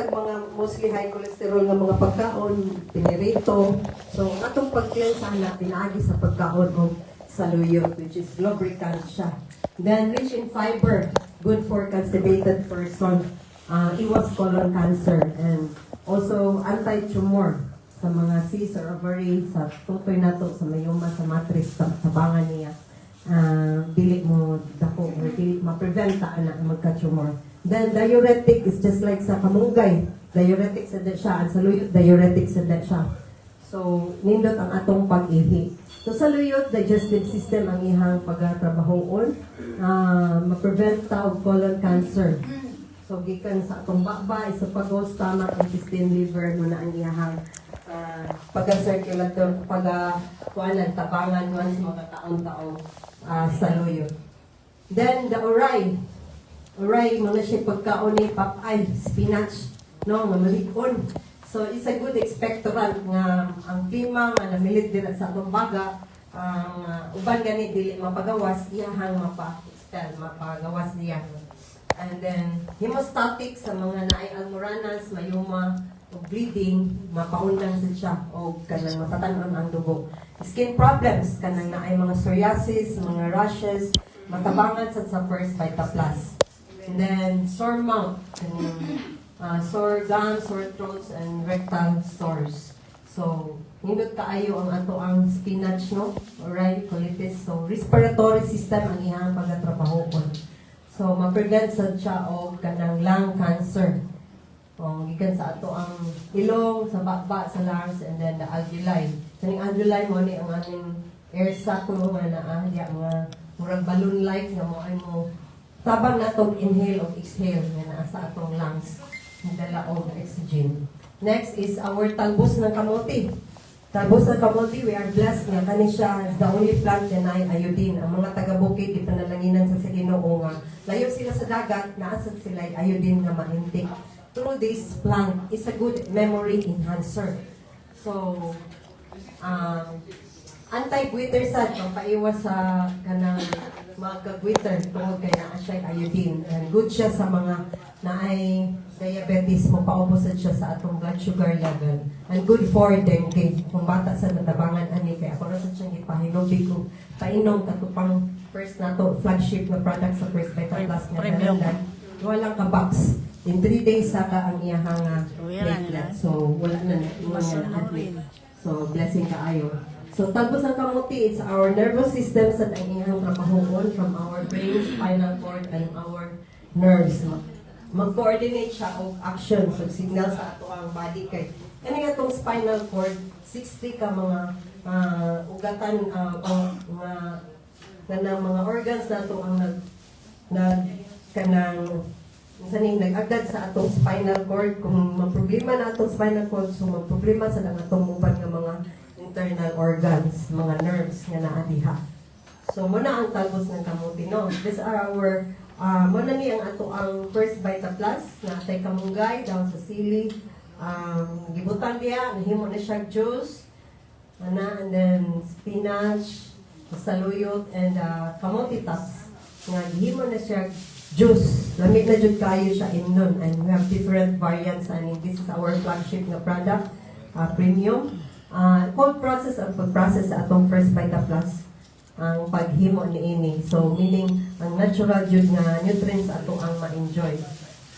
tag mga mostly high cholesterol nga mga pagkaon, pinirito. So, atong pag-cleanse ana, pinaagi sa pagkaon o saluyot, which is lubricant siya. Then, rich in fiber, good for constipated person, iwas colon cancer, and also anti-tumor sa mga cysts or ovary, sa tutoy nato, sa mayoma, sa matrix, sa tabangan niya. Dili mo dako, or dili ma-prevent ta na magka-tumor. Then, diuretic is just like sa kamunggay. Diuretic sa siya, at sa luyot, diuretic sa siya. So, nindot ang atong pag-ihi. So, sa luyot, digestive system ang ihang pagtrabahoon. Ma-prevent ta og colon cancer. So, gikan sa atong bakbay, sa pagos, stomach, intestine, liver, muna ang ihang pag-circulator, pag-kuanan, tabangan, once makataon-taon sa luyot. Then, the oray. Oray, mga siya pagkaon ni papay, spinach, no, nga malikon. So, it's a good expectorant nga ang klima nga namilit din sa atong baga, ang uban gani dili mapagawas, iyahang mapa-expel, mapagawas niya. And then, hemostatic sa mga naay almoranas, mayoma, o bleeding, mapaundang sa siya, o kanang matatanon ang dugo. Skin problems, kanang naay mga psoriasis, mga rashes, matabangan sa first Vita Plus. And then, sore mouth, sore gums, sore throats, and rectal sores. So, hindot kaayo ang ato ang spinach, no? Alright, colitis. So, respiratory system ang ihang pagkatrabahokon. So, ma-prevent sa siya o kanang lung cancer. O, gikan sa ato ang ilong, sa bakba, sa lungs, and then the alveoli. Kaning alveoli mo ni ang aming air sac mo nga naa, nga murag balloon-like nga mo ay mo tabang natong inhale o exhale nga naa sa atong lungs. Dala og oxygen. Next is our talbos ng kamote. Talbos ng kamote, we are blessed nga kani siya is the only plant na ay iodine. Ang mga taga-bukid di panalanginan sa Ginoo nga layo sila sa dagat, naasad sila iodine nga ma-intake. Through this plant is a good memory enhancer. So, anti-glitter sad, paiwas sa kanang magka-glitter tungod kay naa siya iodine. And good siya sa mga naay diabetes, mapaubos siya sa atong blood sugar level. And good for dengue. Kung bata sa natabangan ani kaya ako rasa siyang ipahinubi ko painom katupang first nato flagship na product sa First Vita Plus nga dalandan. Walang ka-box. In 3 days saka ang iyahang platelet. So wala na admit. So blessing kaayo. So, talbos ng kamuti, it's our nervous system sa ang iyang trabahoon from our brain, spinal cord, and our nerves. Mag-coordinate siya o action, so signal sa ato ang body kay. Kani nga itong spinal cord, 60 ka mga ugatan mga organs na ito ang nag-agad sa atong spinal cord. Kung mag-problema na atong spinal cord, so mag-problema sa atong uban ng mga internal organs, mga nerves nga naadiha. So, muna ang talbos ng kamuti, no? These are our, muna ni ang ato ang First Vita Plus, na atay kamunggay, down sa sili, gibutan diya, nahimo na siya juice, and then spinach, saluyot, and kamuti tops, nga gihimo na siya juice. Lamig na jud kayo siya inon, and we have different variants, and this is our flagship na product, premium. Cold process ang pag-process sa atong First Vita Plus ang paghimo niini. So, meaning, ang natural yun nga nutrients ato ang ma-enjoy.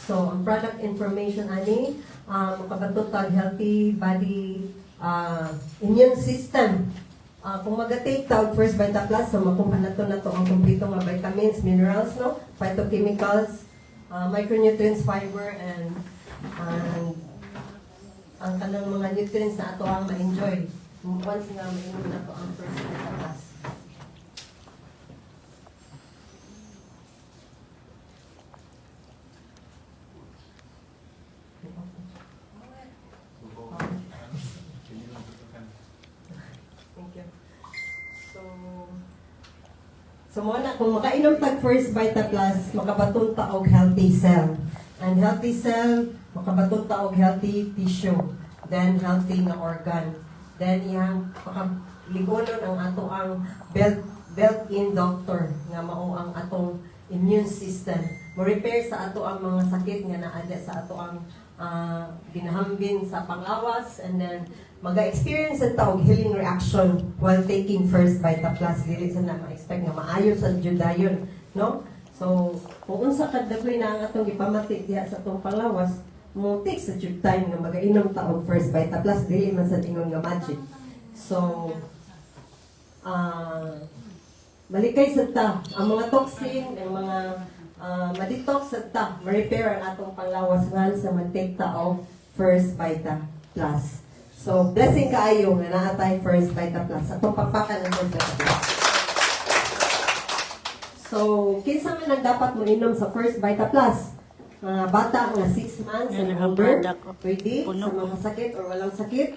So, ang product information ani, makapatutag healthy body, immune system. Kung mag-take tawag First Vita Plus, so makuha na to ang kompleto nga vitamins, minerals, no? Phytochemicals, micronutrients, fiber, and ang kanang mga nutrients na ato ang ma-enjoy. Once nga mainom na to ang First Vita Plus. Thank you. So muna, kung makainom tag First Vita Plus, makabaton ta og healthy cell. And healthy cell, makabaton ta og healthy tissue. Then healthy na organ. Then iyang pakaligonon ang ato ang built-in doctor nga mao ang atong immune system. Mo repair sa ato ang mga sakit nga naadya sa ato ang ginahambin sa panglawas, and then maga-experience sa taog healing reaction while taking first Vita Plus. Dili sa na ma-expect nga maayo sa judayon, no? So, kung unsa kad dagoy na ang atong gipamati diha sa atong panglawas, mo take sa jud time nga magainom ta og first Vita Plus, dili man sa ingon nga magic. So, malikay sa ta ang mga toxin, ang mga ma-detox sa ta, ma-repair ang atong panglawas ngan sa mag-take ta og first Vita Plus. So, blessing kaayo nga naa tay first Vita Plus. Atong pakpakan ng first Vita Plus. So, kinsa man ang dapat mo inom sa first Vita Plus? Mga bata nga 6 months and over, pwede sa mga sakit or walang sakit.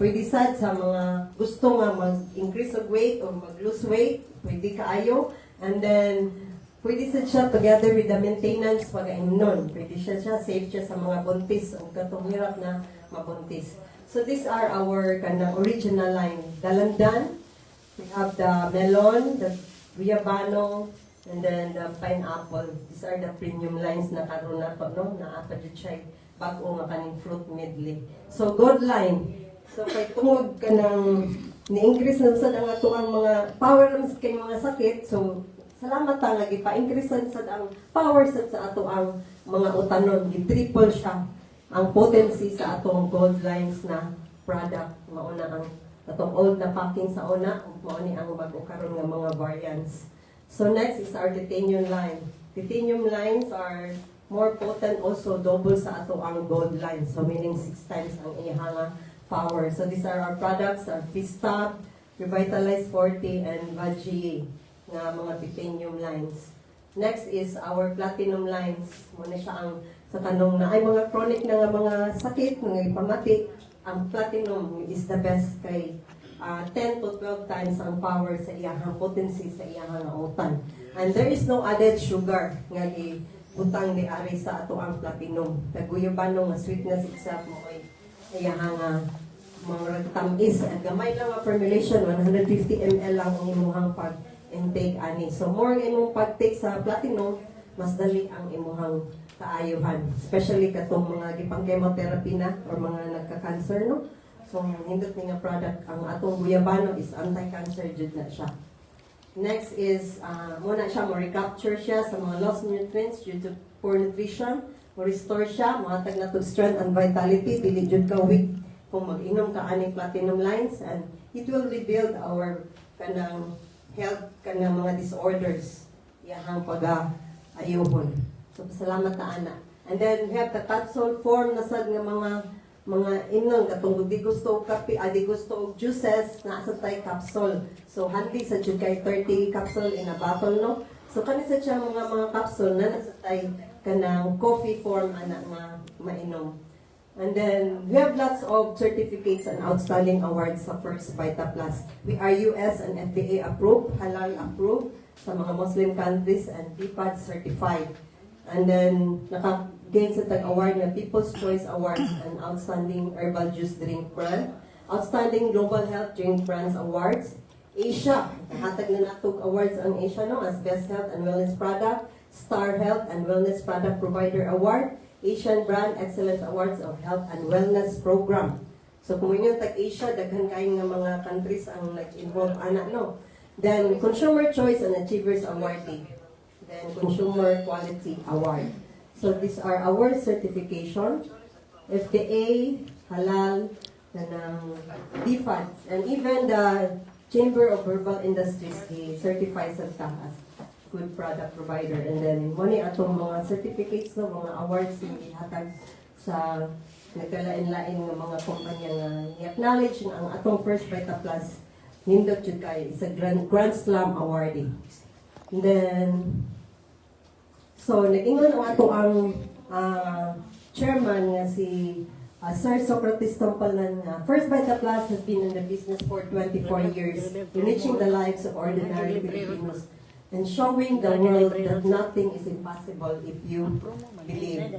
Pwede sad sa mga gusto nga mag-increase of weight or mag-lose weight, pwede kaayo. And then, pwede siya together with the maintenance pag-ainon. Pwede siya safe siya sa mga buntis o katong hirap na mabuntis. So these are our original line. Dalandan, we have the melon, the guyabano, and then the pineapple. These are the premium lines na karon na to, no? Na apat siya bago nga kaning fruit medley. So good line. So kay tungod ka ng ni-increase na sa ang ato ang mga power naman kay mga sakit. So salamat ta nga gipa-increase sa ang power sa ato ang mga utanon, gi-triple siya ang potency sa atong gold lines na product. Mauna ang atong old na packing sa una, mao ni ang bago karon nga mga variants. So next is our titanium line. Titanium lines are more potent, also double sa ato ang gold lines. So meaning 6 times ang iyang power. So these are our products, our Fistap, Revitalize 40, and Vaggie nga mga titanium lines. Next is our platinum lines. Muna siya ang sa tanong na ay mga chronic na nga mga sakit, mga ipamati, ang platinum is the best kay 10 to 12 times ang power sa iyang potency sa iyang utan. And there is no added sugar nga butang ni ari sa ato ang platinum. Taguyabano nga sweetness itself mo ay iyang mga tamis. At gamay lang ang formulation, 150 ml lang ang imuhang pag-intake ani. So more imong pag-take sa platinum, mas dali ang imuhang kaayuhan. Especially katong mga gipang chemotherapy na or mga nagka-cancer, no? So, hindot nga product, ang atong guyabano is anti-cancer jud na siya. Next is, muna siya, mo-recapture siya sa mga lost nutrients due to poor nutrition. Mo-restore siya, mahatag na to strength and vitality, dili jud ka weak kung mag-inom ka aning platinum lines, and it will rebuild our kanang health, kanang mga disorders, iyahang pag-ayuhon. So, salamat na ana. And then, we have the capsule form na sad nga mga inong katong di gusto og kape, di gusto og juices, nasa tay capsule. So, handy sa jud kay 30 capsule in a bottle, no? So, kanisa siya mga capsule na nasa tay kanang coffee form ana nga mainom. And then, we have lots of certificates and outstanding awards sa First Vita Plus. We are US and FDA approved, halal approved sa mga Muslim countries, and PPAD certified. And then, naka-gain sa tag-award na People's Choice Awards and Outstanding Herbal Juice Drink Brand, Outstanding Global Health Drink Brands Awards, Asia, nahatag na natog awards ang Asia, no, as Best Health and Wellness Product, Star Health and Wellness Product Provider Award, Asian Brand Excellence Awards of Health and Wellness Program. So kung yun tag-Asia, daghan kayo nga mga countries ang nag-involve anak, no. Then, Consumer Choice and Achievers Awardee. Then Consumer Quality Award. So these are our certification, FDA, halal, and DFAD, and even the Chamber of Herbal Industries, they certify sa as good product provider. And then muni atong mga certificates, no, mga awards yung ihatag sa nagkalain-lain ng mga kumpanya nga i-acknowledge na ang atong First Vita Plus nindot jud kay sa Grand Slam awardee. And then so, nag-ingon ang ato ang chairman nga si Sir Socrates Tompalan. First Vita Plus has been in the business for 24 years, enriching the lives of ordinary Filipinos and showing the world that nothing is impossible if you believe.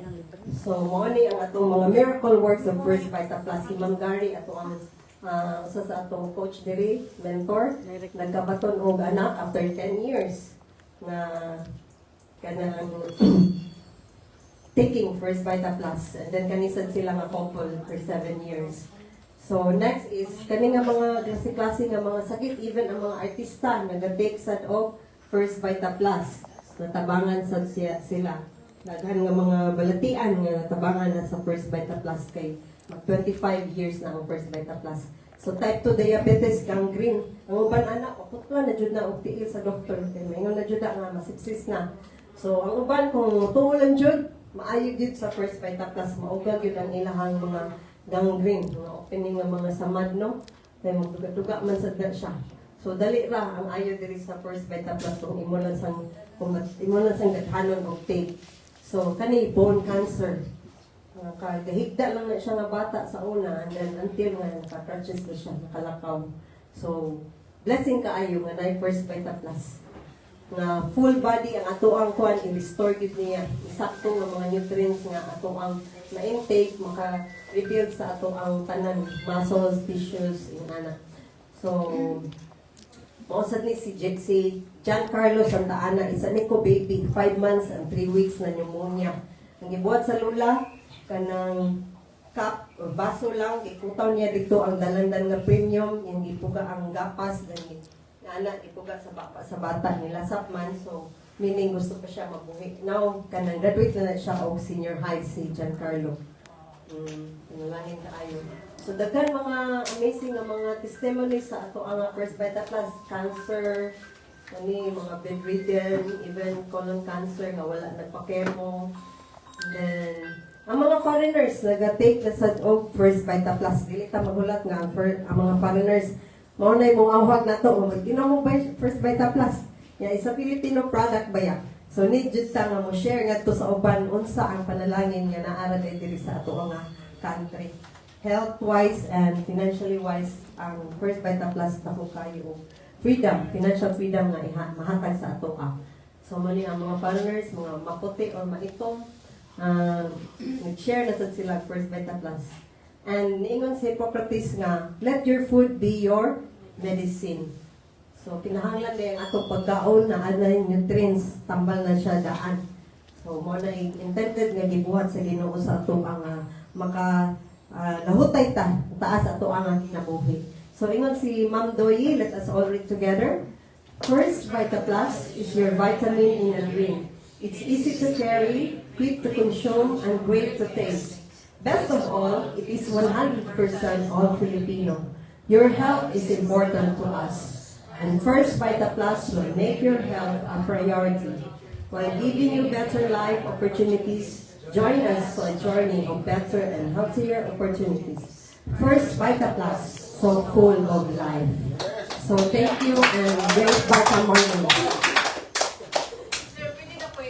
So, mo ni ang atong mga miracle works of First Vita Plus. Si Ma'am Gary, ato ang sa atong coach diri, mentor, nagkabaton og anak after 10 years na kanang taking First Vita Plus. And then kanisan sila nga couple for 7 years. So next is kani nga mga klase nga mga sakit, even ang mga artista nag-take sad og First Vita Plus. Natabangan sad sila. Daghan nga mga balatian nga natabangan na sa First Vita Plus kay mag 25 years na ang First Vita Plus. So type 2 diabetes, gangrene. Ang uban anak, putla na jud na og tiil sa doktor. Kay maingon na jud nga masuksis na. So ang uban kung tuulan jud, maayo jud sa First Vita Plus, maugag jud ang ilahang mga gangrene, mga opening ng mga samad, no? Kaya magduga-duga man sad siya. So dali ra ang ayo diri sa First Vita Plus kung imo lang sang gadhanon og tape. So kani bone cancer. Kahigda lang na siya nga bata sa una, and then until nga naka-crutches na siya, nakalakaw. So blessing kaayo nga na First Vita Plus. Nga full body ang ato ang kuan i-restore gid niya. Isakto nga mga nutrients nga ato ang na-intake maka-rebuild sa ato ang tanan muscles, tissues, ingana. So mausad ni si Giancarlo Santa Ana, isa ni ko baby, 5 months and 3 weeks na pneumonia. Ang gibuhat sa lula, kanang cup o baso lang, ikutaw niya dito ang dalandan nga premium, yung ipuga ang gapas, then anak ipuga sa bata nila sapman, so meaning gusto pa siya mabuhi. Now, kanang graduate na siya og senior high si Giancarlo. Nalangin na ayo. So daghan mga amazing nga mga testimony sa ato ang First Vita Plus, cancer, kani mga bedridden, even colon cancer nga wala nagpa-chemo. And then ang mga foreigners naga-take na sa og First Vita Plus, dili ta magulat nga ang mga foreigners mao na imong awhag nato magtinaw mo ba First Vita Plus. Ya isa Filipino product ba ya? So need jud ta nga mo share ngadto sa uban unsa ang panalangin nga naara diri sa ato nga country. Health-wise and financially-wise, ang First Vita Plus tako kayo freedom, financial freedom nga mahatag sa ato ka. So mali ang mga foreigners, mga maputi or maitong, nag-share na sad sila First Vita Plus. And niingon si Hippocrates nga, let your food be your medicine. So kinahanglan din ang atong pagkaon na anay nutrients, tambal na siya daan. So mo na intended nga gibuhat sa Ginoo sa ato ang nahutay taas ato ang kinabuhi. So ingon si Ma'am Doyi, let us all read together. First Vita Plus is your vitamin in a drink. It's easy to carry, quick to consume, and great to taste. Best of all, it is 100% all Filipino. Your health is important to us. And First Vita Plus will make your health a priority. While giving you better life opportunities, join us for a journey of better and healthier opportunities. First Vita Plus, so full of life. So thank you and great Vita morning. Sir, pwede na po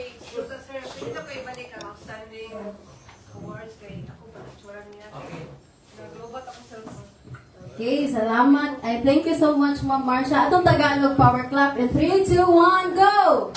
ibalik ang outstanding awards kay ako ba? Tsura niya. Okay. Naglobat ako sa Okay, salamat. I thank you so much, Ma'am Marsha. Atong Tagalog Power Clap in 3, 2, 1, go!